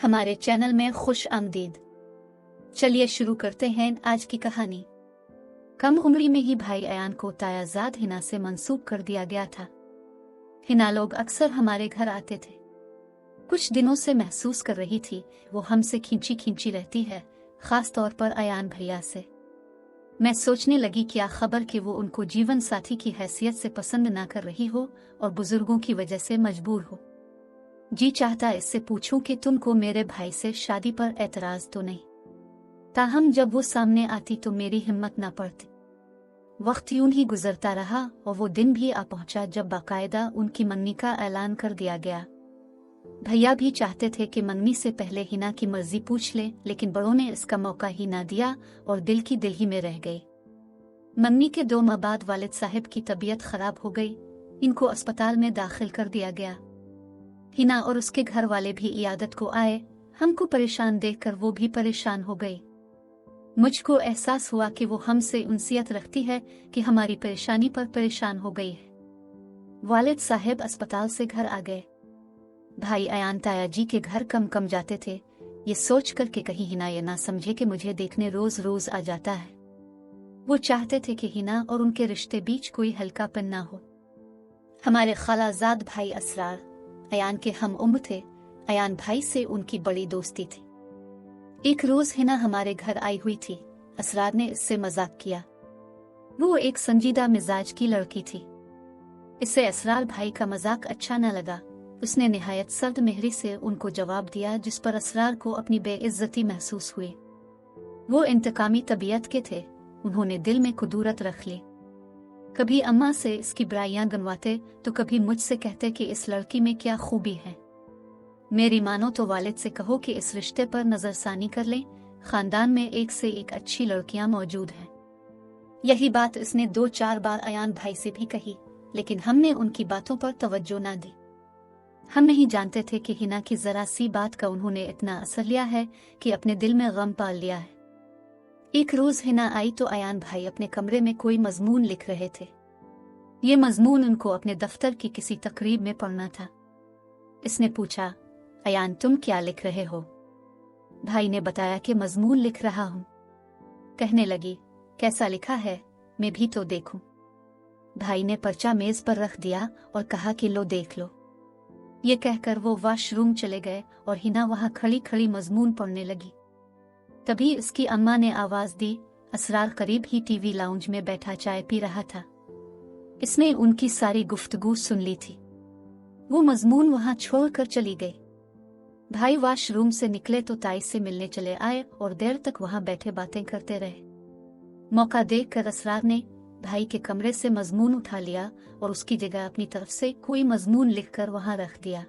हमारे चैनल में खुश आमदीद। चलिए शुरू करते हैं आज की कहानी। कम उम्री में ही भाई अयान को तायाजाद हिना से मंसूब कर दिया गया था। हिना लोग अक्सर हमारे घर आते थे। कुछ दिनों से महसूस कर रही थी वो हमसे खींची खींची रहती है, खास तौर पर अयान भैया से। मैं सोचने लगी क्या खबर कि वो उनको जीवन साथी की हैसियत से पसंद ना कर रही हो और बुजुर्गों की वजह से मजबूर हो। जी चाहता इससे पूछूं कि तुमको मेरे भाई से शादी पर एतराज तो नहीं। ताहम जब वो सामने आती तो मेरी हिम्मत ना पड़ती। वक्त यूं ही गुजरता रहा और वो दिन भी आ पहुंचा जब बाकायदा उनकी मंगनी का ऐलान कर दिया गया। भैया भी चाहते थे कि मंगनी से पहले हिना की मर्जी पूछ ले, लेकिन बड़ों ने इसका मौका ही ना दिया और दिल ही में रह गए। मंगनी के 2 माह बाद वालिद साहब की तबीयत खराब हो गई। इनको अस्पताल में दाखिल कर दिया गया। हिना और उसके घर वाले भी इयादत को आए। हमको परेशान देखकर वो भी परेशान हो गई। मुझको एहसास हुआ कि वो हमसे उनसियत रखती है कि हमारी परेशानी पर परेशान हो गई है। वालिद साहब अस्पताल से घर आ गए। भाई अयान ताया जी के घर कम कम जाते थे, ये सोच कर कि कहीं हिना ये ना समझे कि मुझे देखने रोज रोज आ जाता है। वो चाहते थे कि हिना और उनके रिश्ते बीच कोई हल्कापन ना हो। हमारे खालाजाद भाई असरार अयान के हम उम्र थे। अयान भाई से उनकी बड़ी दोस्ती थी। एक रोज हिना हमारे घर आई हुई थी। असरार ने इससे मजाक किया। वो एक संजीदा मिजाज की लड़की थी। इससे असरार भाई का मजाक अच्छा न लगा। उसने निहायत सर्द मेहरी से उनको जवाब दिया, जिस पर असरार को अपनी बेइज्जती महसूस हुई। वो इंतकामी तबीयत के थे। उन्होंने दिल में कुदूरत रख ली। कभी अम्मा से इसकी बुराइयां गनवाते तो कभी मुझसे कहते कि इस लड़की में क्या खूबी है। मेरी मानो तो वालिद से कहो कि इस रिश्ते पर नजरसानी कर लें। खानदान में एक से एक अच्छी लड़कियां मौजूद हैं। यही बात इसने 2-4 बार अयान भाई से भी कही, लेकिन हमने उनकी बातों पर तवज्जो ना दी। हम नहीं जानते थे कि हिना की जरा सी बात का उन्होंने इतना असर लिया है कि अपने दिल में गम पाल लिया है। एक रोज हिना आई तो अयान भाई अपने कमरे में कोई मजमून लिख रहे थे। ये मजमून उनको अपने दफ्तर की किसी तकरीब में पढ़ना था। इसने पूछा, अयान तुम क्या लिख रहे हो? भाई ने बताया कि मजमून लिख रहा हूं। कहने लगी, कैसा लिखा है, मैं भी तो देखूं। भाई ने पर्चा मेज पर रख दिया और कहा कि लो देख लो। ये कहकर वो वॉशरूम चले गए और हिना वहां खड़ी खड़ी मजमून पढ़ने लगी। तभी उसकी अम्मा ने आवाज दी। असरार करीब ही टीवी लाउंज में बैठा चाय पी रहा था। इसने उनकी सारी गुफ्तगू सुन ली थी। वो मजमून वहां छोड़कर चली गई। भाई वॉशरूम से निकले तो ताई से मिलने चले आए और देर तक वहां बैठे बातें करते रहे। मौका देखकर असरार ने भाई के कमरे से मजमून उठा लिया और उसकी जगह अपनी तरफ से कोई मजमून लिखकर वहां रख दिया।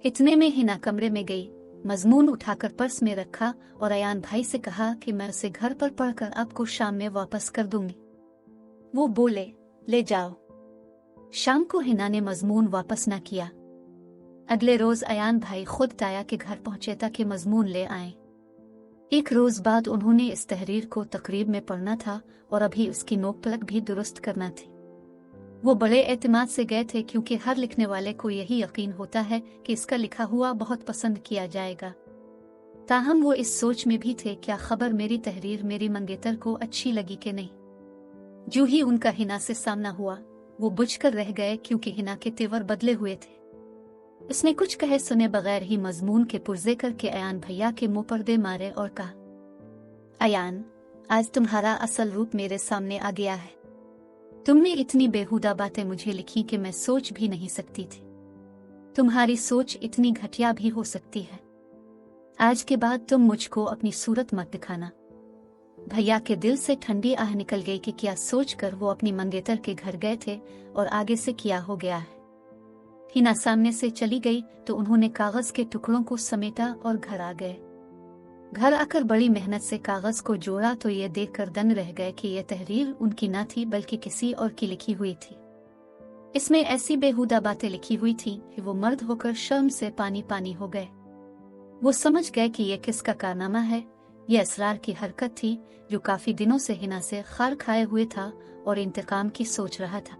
इतने में हिना कमरे में गई, मजमून उठाकर पर्स में रखा और अयान भाई से कहा कि मैं उसे घर पर पढ़कर आपको शाम में वापस कर दूंगी। वो बोले, ले जाओ। शाम को हिना ने मजमून वापस न किया। अगले रोज अयान भाई खुद ताया के घर पहुंचे ताकि मजमून ले आए। एक रोज बाद उन्होंने इस तहरीर को तकरीब में पढ़ना था और अभी उसकी नोक पलक भी दुरुस्त करना थी। वो बड़े एतमाद से गए थे क्योंकि हर लिखने वाले को यही यकीन होता है कि इसका लिखा हुआ बहुत पसंद किया जाएगा। ताहम वो इस सोच में भी थे, क्या खबर मेरी तहरीर मेरी मंगेतर को अच्छी लगी कि नहीं। जो ही उनका हिना से सामना हुआ वो बुझकर रह गए क्योंकि हिना के तेवर बदले हुए थे। उसने कुछ कहे सुने बगैर ही मजमून के पुर्जे करके अयान भैया के मुंह पर दे मारे और कहा, अयान आज तुम्हारा असल रूप मेरे सामने आ गया है। तुमने इतनी बेहुदा बातें मुझे लिखी कि मैं सोच भी नहीं सकती थी। तुम्हारी सोच इतनी घटिया भी हो सकती है। आज के बाद तुम मुझको अपनी सूरत मत दिखाना। भैया के दिल से ठंडी आह निकल गई कि क्या सोचकर वो अपनी मंगेतर के घर गए थे और आगे से क्या हो गया है। हिना सामने से चली गई तो उन्होंने कागज के टुकड़ों को समेटा और घर आ गए। घर आकर बड़ी मेहनत से कागज को जोड़ा तो ये देखकर दंग रह गए कि यह तहरीर उनकी ना थी बल्कि किसी और की लिखी हुई थी। इसमें ऐसी बेहुदा बातें लिखी हुई थी कि वो मर्द होकर शर्म से पानी पानी हो गए। वो समझ गए कि यह किसका कारनामा है। यह असरार की हरकत थी जो काफी दिनों से हिना से खार खाए हुए था और इंतकाम की सोच रहा था।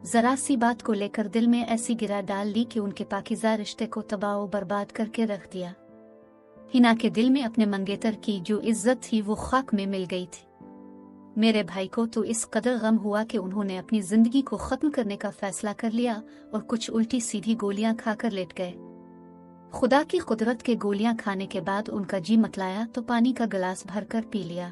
जरा सी बात को लेकर दिल में ऐसी गिरा डाल ली कि उनके पाकीज़ा रिश्ते को तबाह व बर्बाद करके रख दिया। हिना के दिल में अपने मंगेतर की जो इज्जत थी वो खाक में मिल गई थी। मेरे भाई को तो इस कदर गम हुआ कि उन्होंने अपनी जिंदगी को खत्म करने का फैसला कर लिया और कुछ उल्टी सीधी गोलियां खाकर लेट गए। खुदा की कुदरत के गोलियां खाने के बाद उनका जी मतलाया तो पानी का गिलास भरकर पी लिया।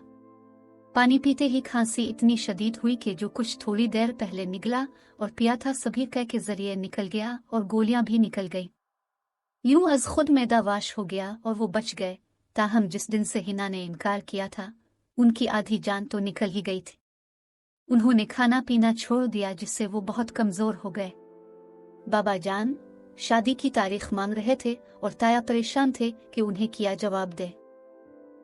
पानी पीते ही खांसी इतनी शदीद हुई कि जो कुछ थोड़ी देर पहले निकला और पिया था सभी कै के जरिए निकल गया और गोलियां भी निकल गई। यूं अज खुद मैदावाश हो गया और वो बच गए। ताहम जिस दिन से हिना ने इनकार किया था उनकी आधी जान तो निकल ही गई थी। उन्होंने खाना पीना छोड़ दिया जिससे वो बहुत कमजोर हो गए। बाबा जान शादी की तारीख मांग रहे थे और ताया परेशान थे कि उन्हें क्या जवाब दे।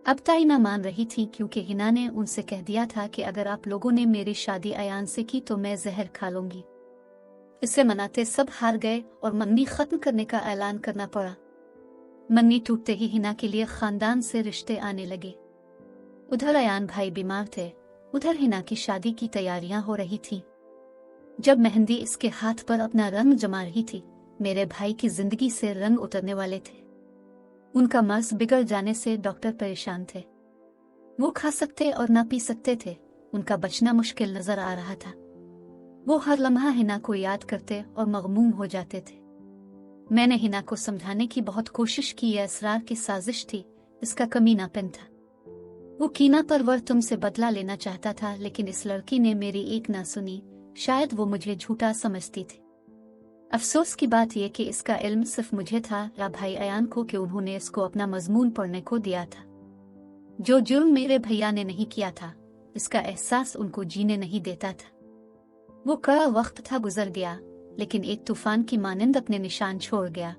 अब ताई न मान रही थी क्योंकि हिना ने उनसे कह दिया था कि अगर आप लोगों ने मेरी शादी अयान से की तो मैं जहर खा लूंगी। इसे मनाते सब हार गए और मन्नी खत्म करने का ऐलान करना पड़ा। मन्नी टूटते ही हिना के लिए खानदान से रिश्ते आने लगे। उधर अयान भाई बीमार थे, उधर हिना की शादी की तैयारियां हो रही थी। जब मेहंदी इसके हाथ पर अपना रंग जमा रही थी मेरे भाई की जिंदगी से रंग उतरने वाले थे। उनका मर्ज बिगड़ जाने से डॉक्टर परेशान थे। वो खा सकते और ना पी सकते थे। उनका बचना मुश्किल नजर आ रहा था। वो हर लम्हा हिना को याद करते और मगमूम हो जाते थे। मैंने हिना को समझाने की बहुत कोशिश की। यह असरार की साजिश थी, इसका कमीनापन था। वो कीना परवर तुमसे बदला लेना चाहता था, लेकिन इस लड़की ने मेरी एक ना सुनी। शायद वो मुझे झूठा समझती थी। अफसोस की बात यह कि इसका इल्म सिर्फ मुझे था या भाई अयान को कि उन्होंने इसको अपना मजमून पढ़ने को दिया था। जो जुर्म मेरे भैया ने नहीं किया था इसका एहसास उनको जीने नहीं देता था। वो कड़ा वक्त था गुजर गया, लेकिन एक तूफान की मानंद अपने निशान छोड़ गया।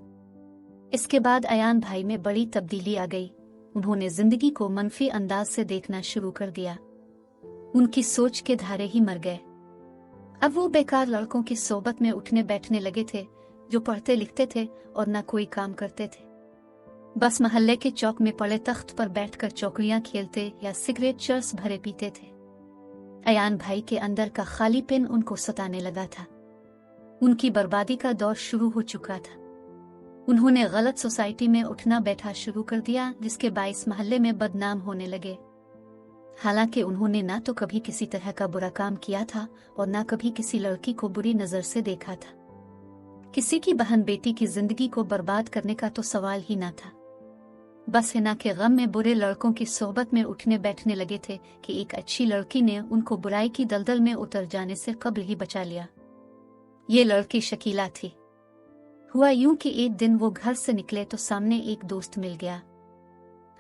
इसके बाद अयान भाई में बड़ी तब्दीली आ गई। उन्होंने जिंदगी को मनफी अंदाज से देखना शुरू कर दिया। उनकी सोच के धारे ही मर गए। अब वो बेकार लड़कों की सोबत में उठने बैठने लगे थे जो पढ़ते लिखते थे और न कोई काम करते थे। बस महल्ले के चौक में पड़े तख्त पर बैठकर चौकड़ियां खेलते या सिगरेट चर्स भरे पीते थे। अयान भाई के अंदर का खालीपन उनको सताने लगा था। उनकी बर्बादी का दौर शुरू हो चुका था। उन्होंने गलत सोसाइटी में उठना बैठा शुरू कर दिया जिसके बाइस महल्ले में बदनाम होने लगे। हालांकि उन्होंने ना तो कभी किसी तरह का बुरा काम किया था और ना कभी किसी लड़की को बुरी नजर से देखा था। किसी की बहन बेटी की जिंदगी को बर्बाद करने का तो सवाल ही ना था। बस हिना के गम में बुरे लड़कों की सोहबत में उठने बैठने लगे थे कि एक अच्छी लड़की ने उनको बुराई की दलदल में उतर जाने से कब्ल ही बचा लिया। ये लड़की शकीला थी। हुआ यूं कि एक दिन वो घर से निकले तो सामने एक दोस्त मिल गया।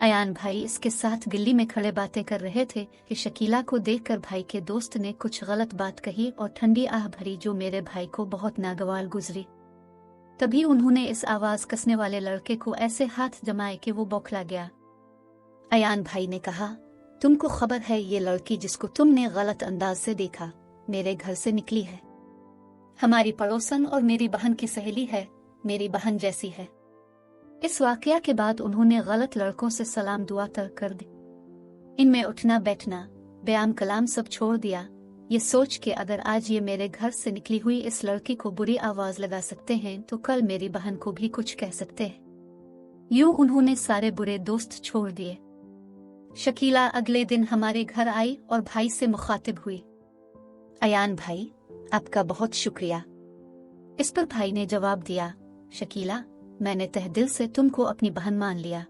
अयान भाई इसके साथ गिल्ली में खड़े बातें कर रहे थे कि शकीला को देखकर भाई के दोस्त ने कुछ गलत बात कही और ठंडी आह भरी जो मेरे भाई को बहुत नागवार गुजरी। तभी उन्होंने इस आवाज कसने वाले लड़के को ऐसे हाथ जमाए कि वो बौखला गया। अयान भाई ने कहा, तुमको खबर है ये लड़की जिसको तुमने गलत अंदाज से देखा मेरे घर से निकली है। हमारी पड़ोसन और मेरी बहन की सहेली है, मेरी बहन जैसी है। इस वाकया के बाद उन्होंने गलत लड़कों से सलाम दुआ तर्क कर दी। इनमें उठना बैठना बयान कलाम सब छोड़ दिया, ये सोच के अगर आज ये मेरे घर से निकली हुई इस लड़की को बुरी आवाज लगा सकते हैं तो कल मेरी बहन को भी कुछ कह सकते हैं। यूं उन्होंने सारे बुरे दोस्त छोड़ दिए। शकीला अगले दिन हमारे घर आई और भाई से मुखातिब हुई। अयान भाई, आपका बहुत शुक्रिया। इस पर भाई ने जवाब दिया, शकीला, मैंने तहे दिल से तुमको अपनी बहन मान लिया।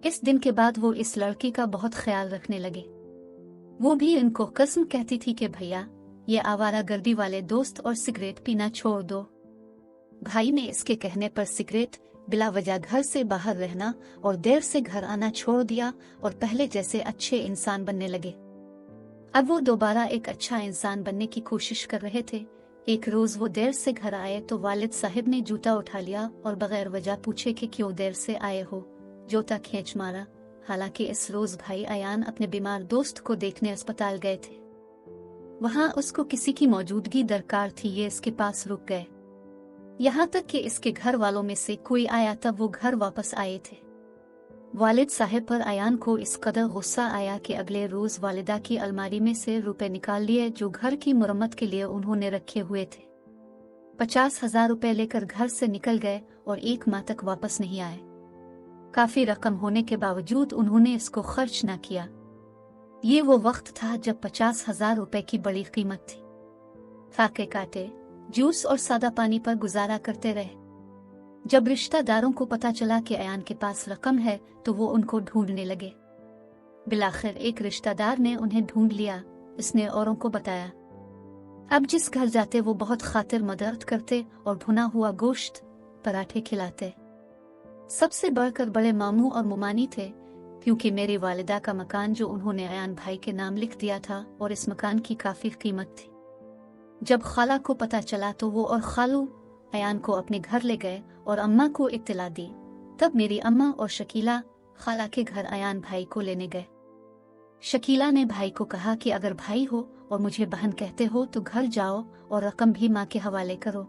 इस दिन के बाद वो इस लड़की का बहुत ख्याल रखने लगे। वो भी इनको कसम कहती थी कि भैया ये आवारागर्दी वाले दोस्त और सिगरेट पीना छोड़ दो। भाई ने इसके कहने पर सिगरेट, बिला वजह घर से बाहर रहना और देर से घर आना छोड़ दिया और पहले जैसे अच्छे इंसान बनने लगे। अब वो दोबारा एक अच्छा इंसान बनने की कोशिश कर रहे थे। एक रोज वो देर से घर आए तो वालिद साहिब ने जूता उठा लिया और बगैर वजह पूछे कि क्यों देर से आए हो, जूता खींच मारा। हालांकि इस रोज भाई अयान अपने बीमार दोस्त को देखने अस्पताल गए थे। वहां उसको किसी की मौजूदगी दरकार थी, ये इसके पास रुक गए। यहाँ तक कि इसके घर वालों में से कोई आया तब वो घर वापस आए थे। वालिद साहब पर अयान को इस कदर गुस्सा आया कि अगले रोज वालिदा की अलमारी में से रुपए निकाल लिए जो घर की मुरम्मत के लिए उन्होंने रखे हुए थे। 50,000 रुपए लेकर घर से निकल गए और एक माह तक वापस नहीं आए। काफी रकम होने के बावजूद उन्होंने इसको खर्च न किया। ये वो वक्त था जब 50,000 रुपए की बड़ी कीमत थी। फाके काटे, जूस और सादा पानी पर गुजारा करते रहे। जब रिश्तेदारों को पता चला कि अयान के पास रकम है तो वो उनको ढूंढने लगे। बिलाखिर एक रिश्तेदार ने उन्हें ढूंढ लिया। इसने औरों को बताया। अब जिस घर जाते वो बहुत खातिर मदद करते और भुना हुआ गोश्त, पराठे खिलाते। सबसे बढ़कर बड़े मामू और मुमानी थे, क्योंकि मेरी वालिदा का मकान जो उन्होंने अयान भाई के नाम लिख दिया था और इस मकान की काफी कीमत थी। जब खाला को पता चला तो वो और खालू अयान को अपने घर ले गए और अम्मा को इत्तला दी। तब मेरी अम्मा और शकीला खाला के घर अयान भाई को लेने गए। शकीला ने भाई को कहा कि अगर भाई हो और मुझे बहन कहते हो तो घर जाओ और रकम भी माँ के हवाले करो।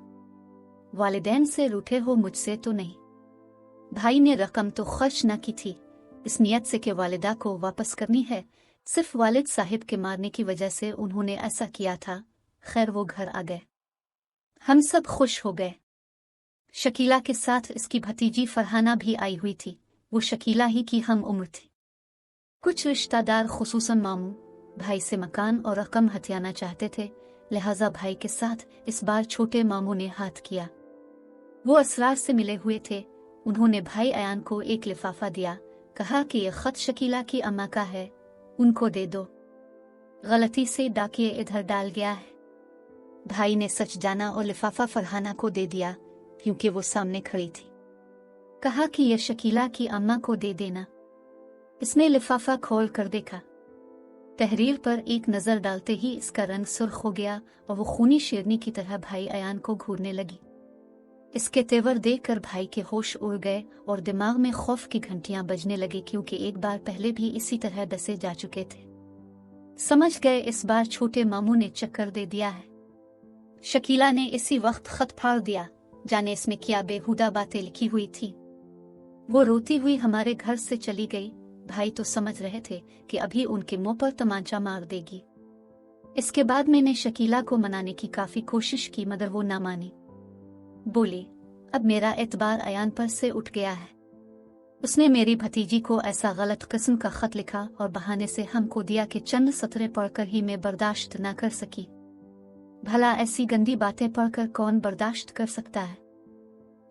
वालिदैन से रूठे हो, मुझसे तो नहीं। भाई ने रकम तो खर्च न की थी, इस नियत से कि वालिदा को वापस करनी है। सिर्फ वालिद साहिब के मारने की वजह से उन्होंने ऐसा किया था। खैर वो घर आ गए, हम सब खुश हो गए। शकीला के साथ इसकी भतीजी फरहाना भी आई हुई थी। वो शकीला ही की हम उम्र थी। कुछ रिश्तेदार खुसूसन मामू भाई से मकान और रकम हथियाना चाहते थे, लिहाजा भाई के साथ इस बार छोटे मामू ने हाथ किया। वो असरार से मिले हुए थे। उन्होंने भाई अयान को एक लिफाफा दिया, कहा कि यह खत शकीला की अम्मा का है, उनको दे दो। गलती से डाकिए इधर डाल गया है। भाई ने सच जाना और लिफाफा फरहाना को दे दिया, क्योंकि वो सामने खड़ी थी। कहा कि यह शकीला की अम्मा को दे देना। इसने लिफाफा खोल कर देखा। तहरीर पर एक नजर डालते ही इसका रंग सुर्ख हो गया और वो खूनी शेरनी की तरह भाई अयान को घूरने लगी। इसके तेवर देखकर भाई के होश उड़ गए और दिमाग में खौफ की घंटियां बजने लगी, क्योंकि एक बार पहले भी इसी तरह डसे जा चुके थे। समझ गए इस बार छोटे मामू ने चक्कर दे दिया है। शकीला ने इसी वक्त खत फाड़ दिया, जाने इसमें क्या बेहुदा बातें लिखी हुई थी। वो रोती हुई हमारे घर से चली गई। भाई तो समझ रहे थे कि अभी उनके मुंह पर तमाचा मार देगी। इसके बाद मैंने शकीला को मनाने की काफी कोशिश की, मगर वो ना मानी। बोली, अब मेरा एतबार अयान पर से उठ गया है। उसने मेरी भतीजी को ऐसा गलत किस्म का खत लिखा और बहाने से हमको दिया कि चंद सतरे पढ़कर ही मैं बर्दाश्त न कर सकी। भला ऐसी गंदी बातें पढ़कर कौन बर्दाश्त कर सकता है।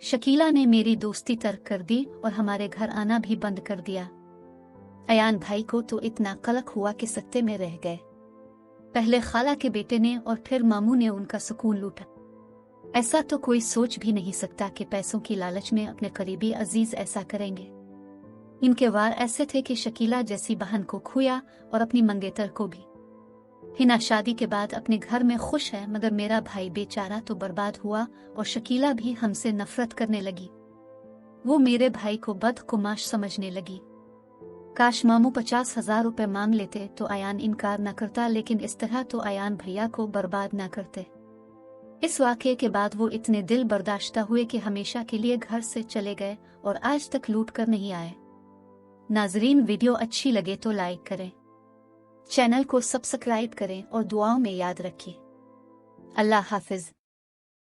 शकीला ने मेरी दोस्ती तर्क कर दी और हमारे घर आना भी बंद कर दिया। अयान भाई को तो इतना कलक हुआ कि सत्ते में रह गए। पहले खाला के बेटे ने और फिर मामू ने उनका सुकून लूटा। ऐसा तो कोई सोच भी नहीं सकता कि पैसों की लालच में अपने करीबी अजीज ऐसा करेंगे। इनके वार ऐसे थे कि शकीला जैसी बहन को खोया और अपनी मंगेतर को भी। हिना शादी के बाद अपने घर में खुश है, मगर मेरा भाई बेचारा तो बर्बाद हुआ और शकीला भी हमसे नफरत करने लगी। वो मेरे भाई को बदकुमाश समझने लगी। काश मामू 50,000 रुपए मांग लेते तो अयान इनकार न करता, लेकिन इस तरह तो अयान भैया को बर्बाद न करते। इस वाक़ये के बाद वो इतने दिल बर्दाश्ता हुए कि हमेशा के लिए घर से चले गए और आज तक लौट कर नहीं आए। नाजरीन, वीडियो अच्छी लगे तो लाइक करें, चैनल को सब्सक्राइब करें और दुआओं में याद रखें। अल्लाह हाफिज।